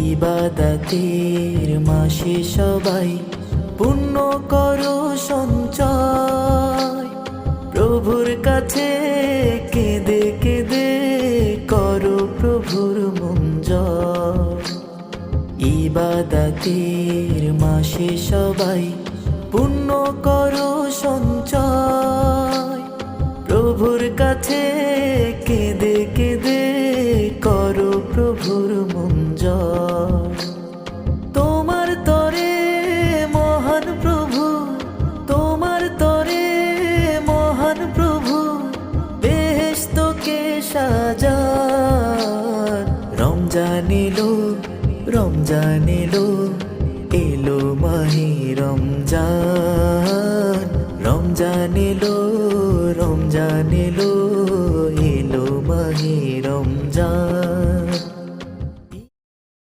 ইবাদতের মাসে সবাই পুণ্য করো সঞ্চয়, প্রভুর কাছে কেঁদে কেঁদে করো প্রভুর মন জয়। ইবাদতের মাসে সবাই পুণ্য করো সঞ্চয়, প্রভুর কাছে কেঁদে কেঁদে করো প্রভুর মন জয়। তোমার তরে মহান প্রভু, তোমার তরে মহান প্রভু বেহেশতকে সাজান। রমজান এলো, রমজান এলো, এলো মাহে রমজান। রমজান এলো, রমজান এলো, এলো মাহে রমজান।